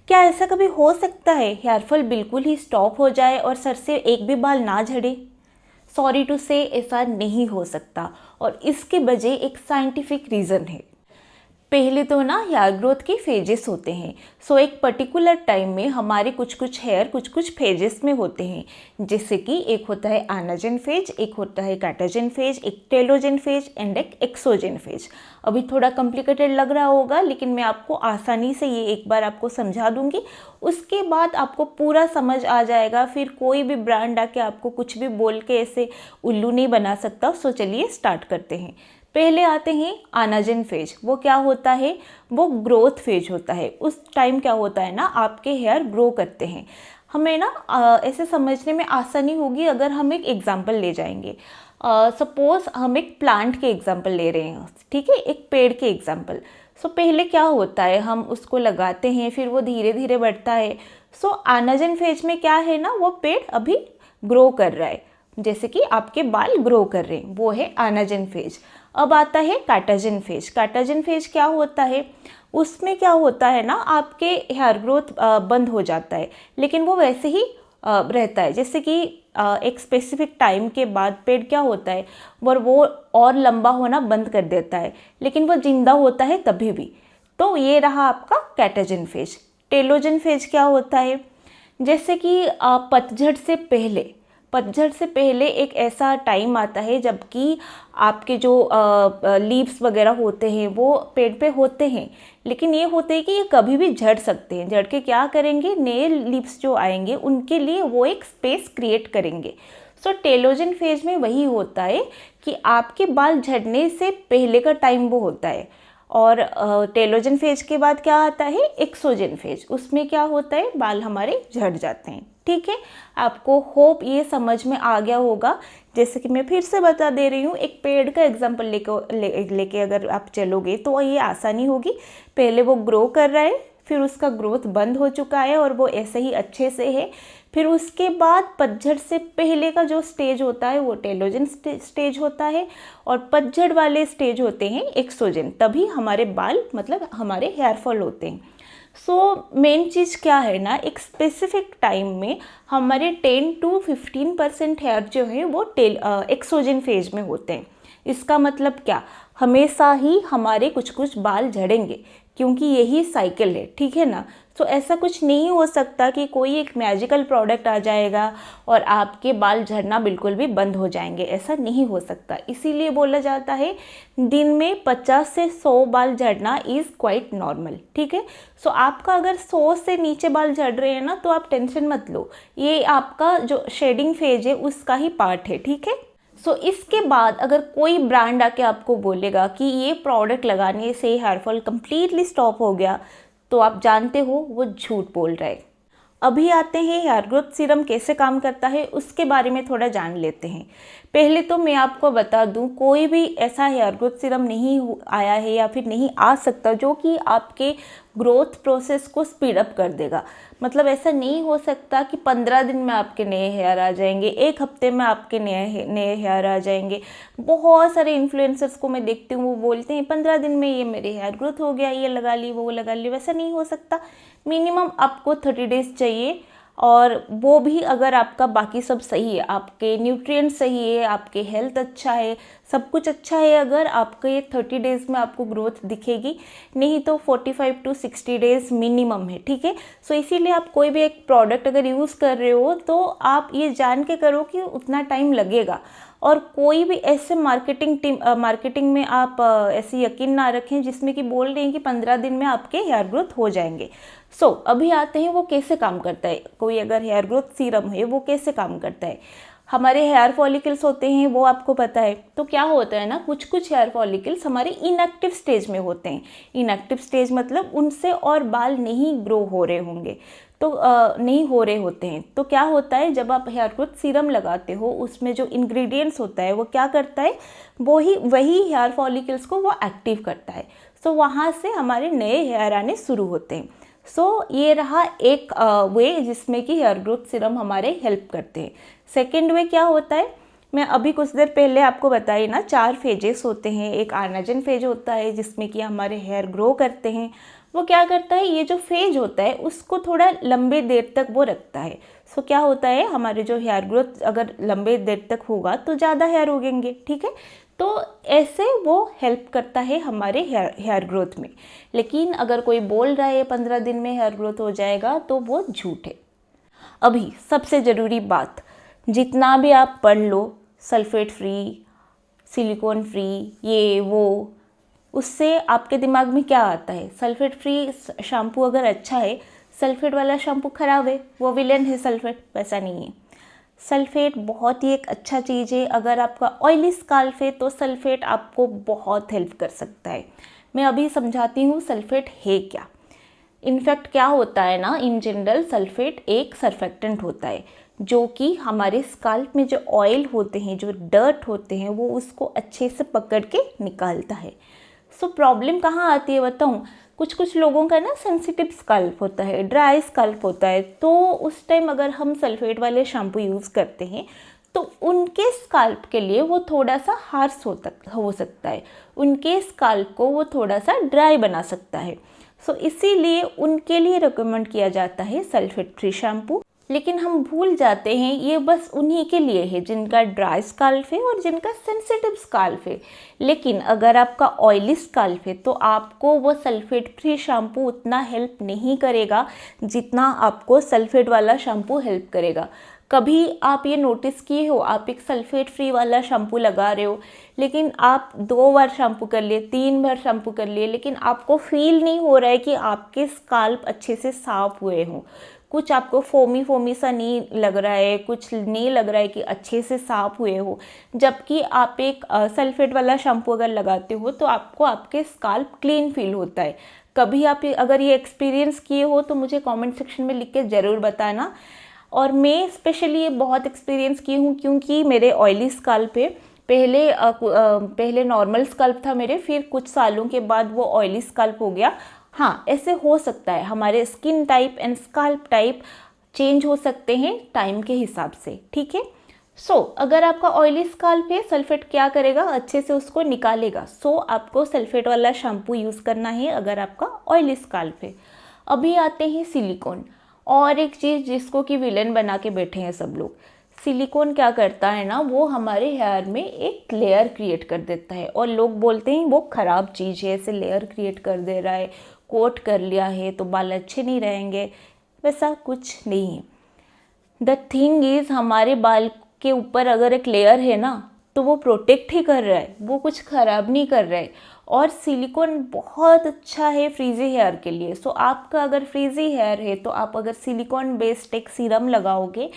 क्या ऐसा कभी हो सकता है हेयर फॉल बिल्कुल ही स्टॉप हो जाए और सर से एक भी बाल ना झड़े? सॉरी टू से ऐसा नहीं हो सकता और इसके वजह एक साइंटिफिक रीज़न है। पहले तो ना हेयर ग्रोथ के फेजेस होते हैं। सो एक पर्टिकुलर टाइम में हमारे कुछ कुछ हेयर कुछ कुछ फेजेस में होते हैं, जैसे कि एक होता है आनाजन फेज, एक होता है कैटाजन फेज, एक टेलोजन फेज एंड एक एक्सोजन फेज। अभी थोड़ा कॉम्प्लिकेटेड लग रहा होगा, लेकिन मैं आपको आसानी से ये एक बार आपको समझा दूंगी, उसके बाद आपको पूरा समझ आ जाएगा। फिर कोई भी ब्रांड आके आपको कुछ भी बोल के ऐसे उल्लू नहीं बना सकता। सो चलिए स्टार्ट करते हैं। पहले आते हैं आनाजन फेज। वो क्या होता है? वो ग्रोथ फेज होता है। उस टाइम क्या होता है ना, आपके हेयर ग्रो करते हैं। हमें ना ऐसे समझने में आसानी होगी अगर हम एक एग्जांपल ले जाएंगे। सपोज हम एक प्लांट के एग्जांपल ले रहे हैं, ठीक है, एक पेड़ के एग्जांपल। सो पहले क्या होता है, हम उसको लगाते हैं, फिर वो धीरे धीरे बढ़ता है। सो आनाजन फेज में क्या है ना, वो पेड़ अभी ग्रो कर रहा है, जैसे कि आपके बाल ग्रो कर रहे हैं, वो है आनाजन फेज। अब आता है कैटाजन फेज। कैटाजन फेज क्या होता है? उसमें क्या होता है ना, आपके हेयर ग्रोथ बंद हो जाता है, लेकिन वो वैसे ही रहता है। जैसे कि एक स्पेसिफिक टाइम के बाद पेड़ क्या होता है, वो और लंबा होना बंद कर देता है, लेकिन वो जिंदा होता है तभी भी। तो ये रहा आपका कैटाजन फेज। टेलोजन फेज क्या होता है? जैसे कि पतझड़ से पहले एक ऐसा टाइम आता है जबकि आपके जो लीव्स वगैरह होते हैं वो पेड़ पे होते हैं, लेकिन ये होते हैं कि ये कभी भी झड़ सकते हैं। झड़ के क्या करेंगे, नए लीव्स जो आएंगे उनके लिए वो एक स्पेस क्रिएट करेंगे। सो टेलोजन फेज में वही होता है कि आपके बाल झड़ने से पहले का टाइम वो होता है। और टेलोजन फेज के बाद क्या आता है, एक्सोजन फेज। उसमें क्या होता है, बाल हमारे झड़ जाते हैं। ठीक है, आपको होप ये समझ में आ गया होगा। जैसे कि मैं फिर से बता दे रही हूँ, एक पेड़ का एग्जांपल लेके अगर आप चलोगे तो ये आसानी होगी। पहले वो ग्रो कर रहा है, फिर उसका ग्रोथ बंद हो चुका है और वो ऐसे ही अच्छे से है। फिर उसके बाद पतझड़ से पहले का जो स्टेज होता है वो टेलोजन स्टेज होता है, और पतझड़ वाले स्टेज होते हैं एक्सोजन। तभी हमारे बाल मतलब हमारे हेयर फॉल होते हैं। सो मेन चीज़ क्या है ना, एक स्पेसिफिक टाइम में हमारे 10 to 15% हेयर जो है वो एक्सोजन फेज में होते हैं। इसका मतलब क्या, हमेशा ही हमारे कुछ कुछ बाल झड़ेंगे, क्योंकि यही साइकिल है, ठीक है ना। तो ऐसा कुछ नहीं हो सकता कि कोई एक मैजिकल प्रोडक्ट आ जाएगा और आपके बाल झड़ना बिल्कुल भी बंद हो जाएंगे, ऐसा नहीं हो सकता। इसीलिए बोला जाता है दिन में 50 से 100 बाल झड़ना इज़ क्वाइट नॉर्मल, ठीक है। सो आपका अगर 100 से नीचे बाल झड़ रहे हैं ना, तो आप टेंशन मत लो, ये आपका जो शेडिंग फेज है उसका ही पार्ट है, ठीक है। सो इसके बाद अगर कोई ब्रांड आके आपको बोलेगा कि ये प्रोडक्ट लगाने से हेयर फॉल कम्प्लीटली स्टॉप हो गया, तो आप जानते हो वो झूठ बोल रहा है। अभी आते हैं हेयर ग्रोथ सीरम कैसे काम करता है, उसके बारे में थोड़ा जान लेते हैं। पहले तो मैं आपको बता दूं, कोई भी ऐसा हेयर ग्रोथ सीरम नहीं आया है या फिर नहीं आ सकता जो कि आपके ग्रोथ प्रोसेस को स्पीड अप कर देगा। मतलब ऐसा नहीं हो सकता कि 15 दिन में आपके नए हेयर आ जाएंगे, एक हफ्ते में आपके नए हेयर आ जाएंगे। बहुत सारे इन्फ्लुएंसर्स को मैं देखती हूँ, वो बोलते हैं 15 दिन में ये मेरे हेयर ग्रोथ हो गया, ये लगा ली वो लगा ली। वैसा नहीं हो सकता, मिनिमम आपको 30 डेज चाहिए। और वो भी अगर आपका बाकी सब सही है, आपके न्यूट्रिएंट्स सही है, आपके हेल्थ अच्छा है, सब कुछ अच्छा है, अगर आपको ये 30 डेज़ में आपको ग्रोथ दिखेगी। नहीं तो 45 to 60 डेज़ मिनिमम है, ठीक है। सो इसीलिए आप कोई भी एक प्रोडक्ट अगर यूज़ कर रहे हो तो आप ये जान के करो कि उतना टाइम लगेगा। और कोई भी ऐसे मार्केटिंग में आप ऐसे यकीन ना रखें जिसमें कि बोल रहे हैं कि 15 दिन में आपके हेयर ग्रोथ हो जाएंगे। सो अभी आते हैं वो कैसे काम करता है। कोई अगर हेयर ग्रोथ सीरम है वो कैसे काम करता है। हमारे हेयर फॉलिकल्स होते हैं, वो आपको पता है। तो क्या होता है ना, कुछ कुछ हेयर फॉलिकल्स हमारे इनएक्टिव स्टेज में होते हैं। इनएक्टिव स्टेज मतलब उनसे और बाल नहीं ग्रो हो रहे होंगे, तो नहीं हो रहे होते हैं। तो क्या होता है, जब आप हेयर ग्रोथ सीरम लगाते हो उसमें जो इंग्रेडिएंट्स होता है वो क्या करता है, वही हेयर फॉलिकल्स को वो एक्टिव करता है। सो वहाँ से हमारे नए हेयर आने शुरू होते हैं। सो ये रहा एक वे जिसमें कि हेयर ग्रोथ सीरम हमारे हेल्प करते हैं। सेकेंड वे क्या होता है, मैं अभी कुछ देर पहले आपको बताई ना, 4 फेजेस होते हैं। एक आनाजन फेज होता है जिसमें कि हमारे हेयर ग्रो करते हैं, वो क्या करता है, ये जो फेज होता है उसको थोड़ा लंबे देर तक वो रखता है। सो क्या होता है, हमारे जो हेयर ग्रोथ अगर लंबे देर तक होगा तो ज़्यादा हेयर उगेंगे, ठीक है। तो ऐसे वो हेल्प करता है हमारे हेयर ग्रोथ में। लेकिन अगर कोई बोल रहा है 15 दिन में हेयर ग्रोथ हो जाएगा तो वो झूठ है। अभी सबसे ज़रूरी बात, जितना भी आप पढ़ लो सल्फेट फ्री, सिलिकॉन फ्री, ये वो, उससे आपके दिमाग में क्या आता है, सल्फेट फ्री शैम्पू अगर अच्छा है, सल्फेट वाला शैम्पू ख़राब है, वो विलेन है सल्फेट। वैसा नहीं है। सल्फेट बहुत ही एक अच्छा चीज़ है। अगर आपका ऑयली स्काल्प है तो सल्फेट आपको बहुत हेल्प कर सकता है। मैं अभी समझाती हूँ सल्फेट है क्या। इनफैक्ट क्या होता है ना, इन जनरल सल्फेट एक सर्फेक्टेंट होता है जो कि हमारे स्काल्प में जो ऑयल होते हैं, जो डर्ट होते हैं, वो उसको अच्छे से पकड़ के निकालता है। सो प्रॉब्लम कहाँ आती है बताऊँ, कुछ कुछ लोगों का ना सेंसिटिव स्काल्प होता है, ड्राई स्काल्प होता है, तो उस टाइम अगर हम सल्फेट वाले शैम्पू यूज़ करते हैं तो उनके स्काल्प के लिए वो थोड़ा सा हार्श हो सकता है, उनके स्काल्प को वो थोड़ा सा ड्राई बना सकता है। सो इसीलिए उनके लिए रिकमेंड किया जाता है सल्फेट फ्री शैम्पू। लेकिन हम भूल जाते हैं ये बस उन्हीं के लिए है जिनका ड्राई स्काल्प है और जिनका सेंसिटिव स्काल्प है। लेकिन अगर आपका ऑयली स्काल्प है तो आपको वो सल्फेट फ्री शैम्पू उतना हेल्प नहीं करेगा जितना आपको सल्फेट वाला शैम्पू हेल्प करेगा। कभी आप ये नोटिस किए हो, आप एक सल्फेट फ्री वाला शैम्पू लगा रहे हो, लेकिन आप 2 बार शैम्पू कर लिए, 3 बार शैम्पू कर लिए, लेकिन आपको फील नहीं हो रहा है कि आपके स्काल्प अच्छे से साफ हुए हों। कुछ आपको फोमी फोमी सा नहीं लग रहा है, कुछ नहीं लग रहा है कि अच्छे से साफ हुए हो। जबकि आप एक सल्फेट वाला शैम्पू अगर लगाते हो तो आपको आपके स्काल्प क्लीन फील होता है। कभी आप अगर ये एक्सपीरियंस किए हो तो मुझे कमेंट सेक्शन में लिख के ज़रूर बताना। और मैं स्पेशली ये बहुत एक्सपीरियंस की हूँ क्योंकि मेरे ऑयली स्काल्प है। पहले नॉर्मल स्काल्प था मेरे, फिर कुछ सालों के बाद वो ऑयली स्काल्प हो गया। हाँ, ऐसे हो सकता है, हमारे skin type and scalp type change हो सकते हैं टाइम के हिसाब से, ठीक है। सो अगर आपका ऑयली स्काल्प है, सल्फेट क्या करेगा, अच्छे से उसको निकालेगा। सो आपको सल्फेट वाला शैम्पू यूज़ करना है अगर आपका ऑयली स्काल्प है। अभी आते हैं सिलिकॉन, और एक चीज़ जिसको कि विलन बना के बैठे हैं सब लोग। सिलिकॉन क्या करता है ना, वो हमारे हेयर में एक लेयर क्रिएट कर देता है और लोग बोलते हैं वो ख़राब चीज़ है, ऐसे लेयर क्रिएट कर दे रहा है, कोट कर लिया है तो बाल अच्छे नहीं रहेंगे। वैसा कुछ नहीं है। द थिंग इज़, हमारे बाल के ऊपर अगर एक लेयर है ना तो वो प्रोटेक्ट ही कर रहा है, वो कुछ ख़राब नहीं कर रहा है। और सिलिकॉन बहुत अच्छा है फ्रीजी हेयर के लिए। सो आपका अगर फ्रीजी हेयर है तो आप अगर सिलिकॉन बेस्ड एक सीरम लगाओगे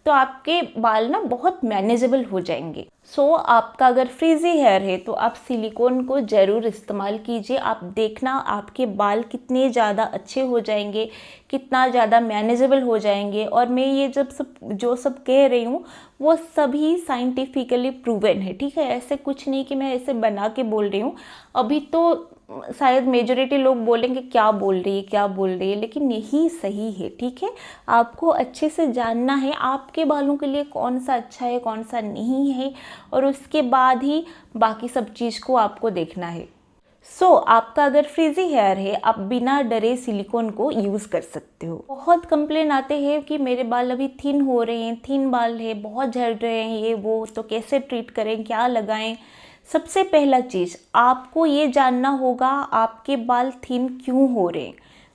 तो आपके बाल ना बहुत मैनेजेबल हो जाएंगे। सो आपका अगर फ्रीजी हेयर है तो आप सिलिकॉन को ज़रूर इस्तेमाल कीजिए। आप देखना आपके बाल कितने ज़्यादा अच्छे हो जाएंगे, कितना ज़्यादा मैनेजेबल हो जाएंगे। और मैं ये जो सब कह रही हूँ वो सभी साइंटिफिकली प्रूवन है, ठीक है। ऐसे कुछ नहीं कि मैं ऐसे बना के बोल रही हूँ। अभी तो शायद मेजॉरिटी लोग बोलेंगे क्या बोल रही है, क्या बोल रही है, लेकिन यही सही है, ठीक है। आपको अच्छे से जानना है आपके बालों के लिए कौन सा अच्छा है, कौन सा नहीं है, और उसके बाद ही बाकी सब चीज़ को आपको देखना है। सो आपका अगर फ्रीजी हेयर है, आप बिना डरे सिलिकॉन को यूज़ कर सकते हो। बहुत कंप्लेन आते हैं कि मेरे बाल अभी थिन हो रहे हैं, थिन बाल है, बहुत झड़ रहे हैं, ये वो, तो कैसे ट्रीट करें, क्या लगाएं। सबसे पहला चीज़ आपको ये जानना होगा आपके बाल थिन क्यों हो रहे हैं।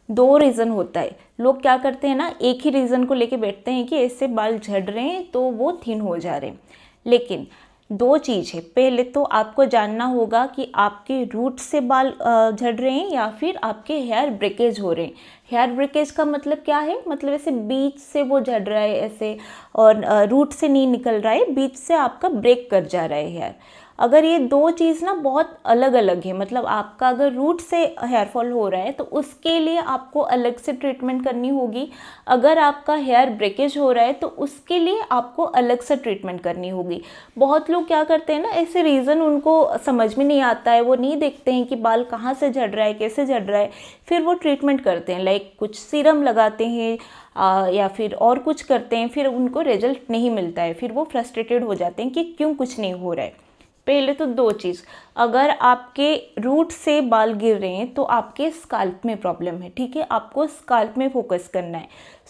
2 रीज़न होता है। लोग क्या करते हैं ना, एक ही रीज़न को लेके बैठते हैं कि ऐसे बाल झड़ रहे हैं तो वो थिन हो जा रहे हैं। लेकिन 2 चीज़ है। पहले तो आपको जानना होगा कि आपके रूट से बाल झड़ रहे हैं या फिर आपके हेयर ब्रेकेज हो रहे हैं। हेयर ब्रेकेज का मतलब क्या है, मतलब ऐसे बीच से वो झड़ रहा है ऐसे, और रूट से नहीं निकल रहा है, बीच से आपका ब्रेक कर जा रहा है हेयर। अगर ये 2 चीज़ ना बहुत अलग अलग है, मतलब आपका अगर रूट से हेयर फॉल हो रहा है तो उसके लिए आपको अलग से ट्रीटमेंट करनी होगी। अगर आपका हेयर ब्रेकेज हो रहा है तो उसके लिए आपको अलग से ट्रीटमेंट करनी होगी। बहुत लोग क्या करते हैं ना, ऐसे रीज़न उनको समझ में नहीं आता है, वो नहीं देखते हैं कि बाल कहाँ से झड़ रहा है, कैसे झड़ रहा है, फिर वो ट्रीटमेंट करते हैं, लाइक कुछ सीरम लगाते हैं या फिर और कुछ करते हैं, फिर उनको रिजल्ट नहीं मिलता है, फिर वो फ्रस्ट्रेटेड हो जाते हैं कि क्यों कुछ नहीं हो रहा है। पहले तो दो चीज़, अगर आपके रूट से बाल गिर रहे हैं तो आपके स्काल्प में प्रॉब्लम है, ठीक है, आपको स्काल्प में फोकस करना है।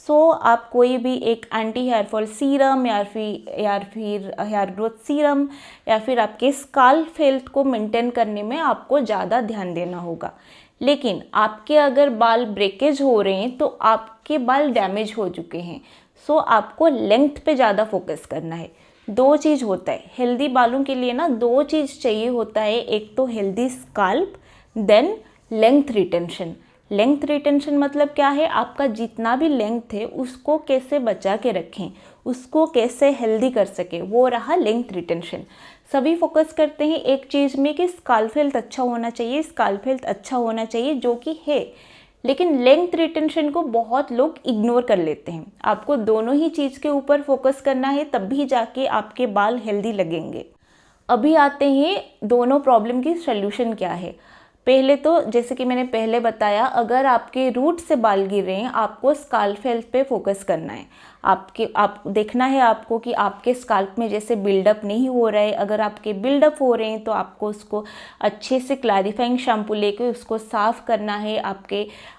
सो आप कोई भी एक एंटी हेयर फॉल सीरम या फिर हेयर ग्रोथ सीरम या फिर आपके स्काल्प हेल्थ को मेंटेन करने में आपको ज़्यादा ध्यान देना होगा। लेकिन आपके अगर बाल ब्रेकेज हो रहे हैं तो आपके बाल डैमेज हो चुके हैं, सो आपको लेंथ पे ज़्यादा फोकस करना है। दो चीज़ होता है हेल्दी बालों के लिए ना, दो चीज़ चाहिए होता है, एक तो healthy scalp, then length retention. Length retention मतलब क्या है, आपका जितना भी लेंथ है उसको कैसे बचा के रखें, उसको कैसे हेल्दी कर सके, वो रहा लेंथ रिटेंशन। सभी फोकस करते हैं एक चीज़ में कि स्काल्प हेल्थ अच्छा होना चाहिए, स्काल्प हेल्थ अच्छा होना चाहिए, जो कि है, लेकिन लेंथ रिटेंशन को बहुत लोग इग्नोर कर लेते हैं। आपको दोनों ही चीज़ के ऊपर फोकस करना है, तब भी जाके आपके बाल हेल्दी लगेंगे। अभी आते हैं दोनों प्रॉब्लम की सल्यूशन क्या है। पहले तो जैसे कि मैंने पहले बताया, अगर आपके रूट से बाल गिर रहे हैं आपको स्काल्प हेल्थ पे फोकस करना है। आप देखना है आपको कि आपके स्काल्प में जैसे बिल्डअप नहीं हो रहा है, अगर आपके बिल्डअप हो रहे हैं तो आपको उसको अच्छे से क्लैरिफाइंग शैम्पू लेके उसको साफ़ करना है।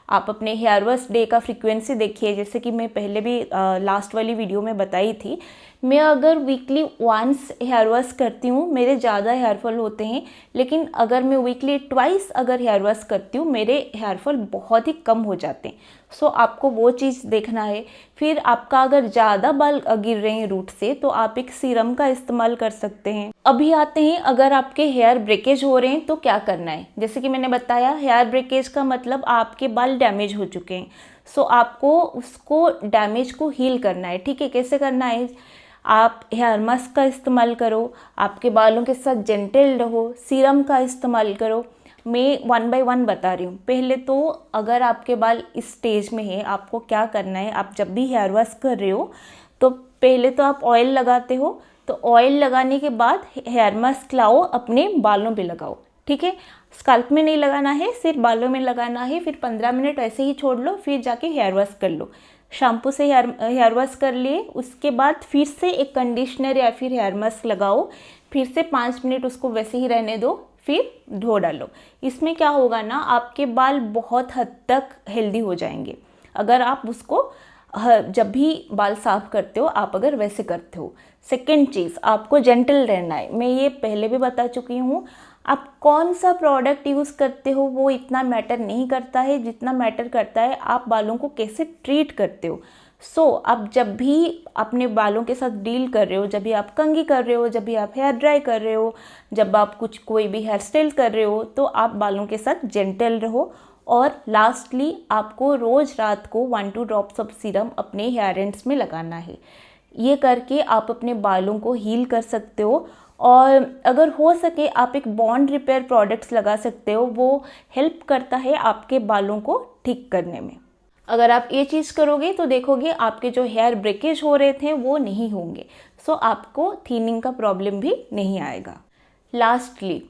आप अपने हेयर वॉश डे का फ्रीक्वेंसी देखिए, जैसे कि मैं पहले भी लास्ट वाली वीडियो में बताई थी, मैं अगर वीकली वंस हेयर वॉश करती हूँ मेरे ज़्यादा हेयर फॉल होते हैं, लेकिन अगर मैं वीकली ट्वाइस अगर हेयर वॉश करती हूँ मेरे हेयर फॉल बहुत ही कम हो जाते हैं। सो आपको वो चीज़ देखना है। फिर आपका अगर ज़्यादा बाल गिर रहे हैं रूट से तो आप एक सीरम का इस्तेमाल कर सकते हैं। अभी आते हैं अगर आपके हेयर ब्रेकेज हो रहे हैं तो क्या करना है। जैसे कि मैंने बताया, हेयर ब्रेकेज का मतलब आपके बाल डैमेज हो चुके हैं, सो आपको उसको डैमेज को हील करना है, ठीक है। कैसे करना है, आप हेयर मास्क का इस्तेमाल करो, आपके बालों के साथ जेंटल रहो, सीरम का इस्तेमाल करो। मैं 1 बाय 1 बता रही हूँ। पहले तो अगर आपके बाल इस स्टेज में है, आपको क्या करना है, आप जब भी हेयर वॉश कर रहे हो तो पहले तो आप ऑयल लगाते हो, तो ऑयल लगाने के बाद हेयर मास्क लाओ, अपने बालों पे लगाओ, ठीक है। स्काल्प में नहीं लगाना है, सिर्फ बालों में लगाना है। फिर 15 मिनट ऐसे ही छोड़ लो, फिर जाके हेयर वॉश कर लो। शैम्पू से हेयर वॉश कर लिए, उसके बाद फिर से एक कंडीशनर या फिर हेयर मास्क लगाओ, फिर से 5 मिनट उसको वैसे ही रहने दो, फिर धो डालो। इसमें क्या होगा ना, आपके बाल बहुत हद तक हेल्दी हो जाएंगे अगर आप उसको जब भी बाल साफ करते हो आप अगर वैसे करते हो। सेकेंड चीज़, आपको जेंटल रहना है। मैं ये पहले भी बता चुकी हूँ, आप कौन सा प्रोडक्ट यूज़ करते हो वो इतना मैटर नहीं करता है, जितना मैटर करता है आप बालों को कैसे ट्रीट करते हो। आप जब भी अपने बालों के साथ डील कर रहे हो, जब भी आप कंघी कर रहे हो, जब भी आप हेयर ड्राई कर रहे हो, जब आप कोई भी हेयर स्टाइल कर रहे हो, तो आप बालों के साथ जेंटल रहो। और लास्टली आपको रोज़ रात को 1-2 ड्रॉप्स ऑफ सीरम अपने हेयर एंड्स में लगाना है। ये करके आप अपने बालों को हील कर सकते हो। और अगर हो सके आप एक बॉन्ड रिपेयर प्रोडक्ट्स लगा सकते हो, वो हेल्प करता है आपके बालों को ठीक करने में। अगर आप ये चीज़ करोगे तो देखोगे आपके जो हेयर ब्रेकेज हो रहे थे वो नहीं होंगे। आपको थिनिंग का प्रॉब्लम भी नहीं आएगा। लास्टली,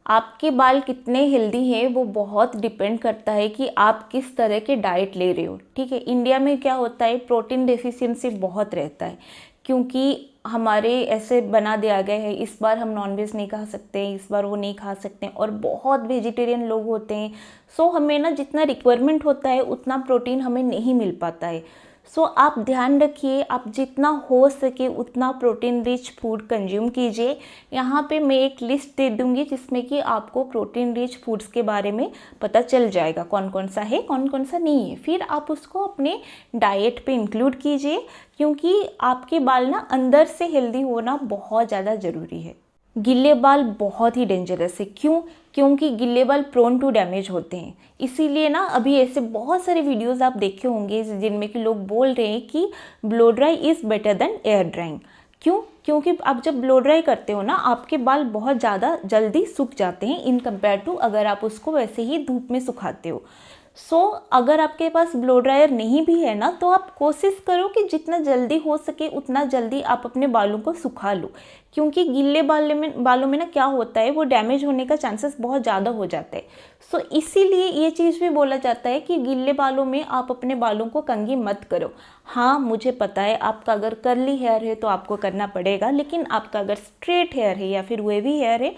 आपके बाल कितने हेल्दी हैं वो बहुत डिपेंड करता है कि आप किस तरह के डाइट ले रहे हो, ठीक है। इंडिया में क्या होता है, प्रोटीन डेफिशिएंसी बहुत रहता है, क्योंकि हमारे ऐसे बना दिया गया है, इस बार हम नॉनवेज नहीं खा सकते, इस बार वो नहीं खा सकते, और बहुत वेजिटेरियन लोग होते हैं। हमें ना जितना रिक्वायरमेंट होता है उतना प्रोटीन हमें नहीं मिल पाता है। आप ध्यान रखिए, आप जितना हो सके उतना प्रोटीन रिच फूड कंज्यूम कीजिए। यहाँ पे मैं एक लिस्ट दे दूँगी जिसमें कि आपको प्रोटीन रिच फूड्स के बारे में पता चल जाएगा, कौन कौन सा है कौन कौन सा नहीं है। फिर आप उसको अपने डाइट पे इंक्लूड कीजिए, क्योंकि आपके बाल ना अंदर से हेल्दी होना बहुत ज़्यादा ज़रूरी है। गिल्ले बाल बहुत ही डेंजरस है। क्यों? क्योंकि गिल्ले बाल प्रोन टू डैमेज होते हैं। इसीलिए ना अभी ऐसे बहुत सारे वीडियोस आप देखे होंगे जिनमें कि लोग बोल रहे हैं कि blow dry is better than air drying. क्यों? क्योंकि आप जब ब्लो ड्राई करते हो ना, आपके बाल बहुत ज़्यादा जल्दी सूख जाते हैं इन कंपेयर टू अगर आप उसको वैसे ही धूप में सुखाते हो। सो अगर आपके पास ब्लो ड्रायर नहीं भी है ना, तो आप कोशिश करो कि जितना जल्दी हो सके उतना जल्दी आप अपने बालों को सुखा लो, क्योंकि गीले बालों में ना क्या होता है, वो डैमेज होने का चांसेस बहुत ज़्यादा हो जाता है। सो इसीलिए ये चीज़ भी बोला जाता है कि गीले बालों में आप अपने बालों को कंघी मत करो। हाँ, मुझे पता है आपका अगर कर्ली हेयर है तो आपको करना पड़ेगा, लेकिन आपका अगर स्ट्रेट हेयर है या फिर वेवी हेयर है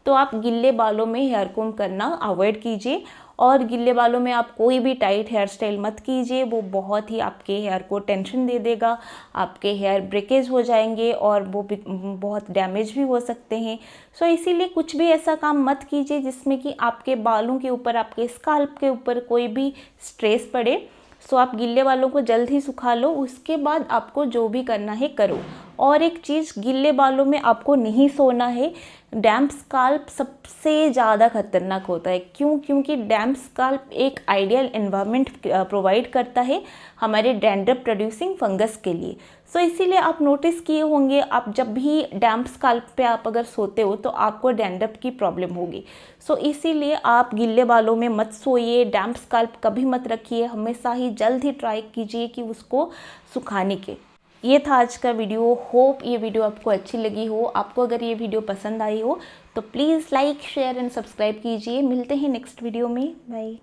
तो आप गिल्ले बालों में हेयर कोम करना अवॉइड कीजिए। और गिल्ले बालों में आप कोई भी टाइट हेयर स्टाइल मत कीजिए, वो बहुत ही आपके हेयर को टेंशन दे देगा, आपके हेयर ब्रेकेज हो जाएंगे और वो भी बहुत डैमेज भी हो सकते हैं। सो इसीलिए कुछ भी ऐसा काम मत कीजिए जिसमें कि आपके बालों के ऊपर, आपके स्काल्प के ऊपर कोई भी स्ट्रेस पड़े। सो आप गिल्ले बालों को जल्द ही सुखा लो, उसके बाद आपको जो भी करना है करो। और एक चीज़, गिल्ले बालों में आपको नहीं सोना है। डैम्प स्काल्प सबसे ज़्यादा खतरनाक होता है। क्यों? क्योंकि डैम्प स्काल्प एक आइडियल एनवायरनमेंट प्रोवाइड करता है हमारे डैंड्रफ प्रोड्यूसिंग फंगस के लिए। सो इसीलिए आप नोटिस किए होंगे, आप जब भी डैम्प स्काल्प पे आप अगर सोते हो तो आपको डैंड्रफ की प्रॉब्लम होगी। सो इसीलिए आप गिल्ले बालों में मत सोइए, डैम्प स्काल्प कभी मत रखिए, हमेशा ही जल्द ही ट्राई कीजिए कि उसको सुखाने के। ये था आज का वीडियो। होप ये वीडियो आपको अच्छी लगी हो। आपको अगर ये वीडियो पसंद आई हो तो please like, share and subscribe कीजिए। मिलते हैं नेक्स्ट वीडियो में। बाय।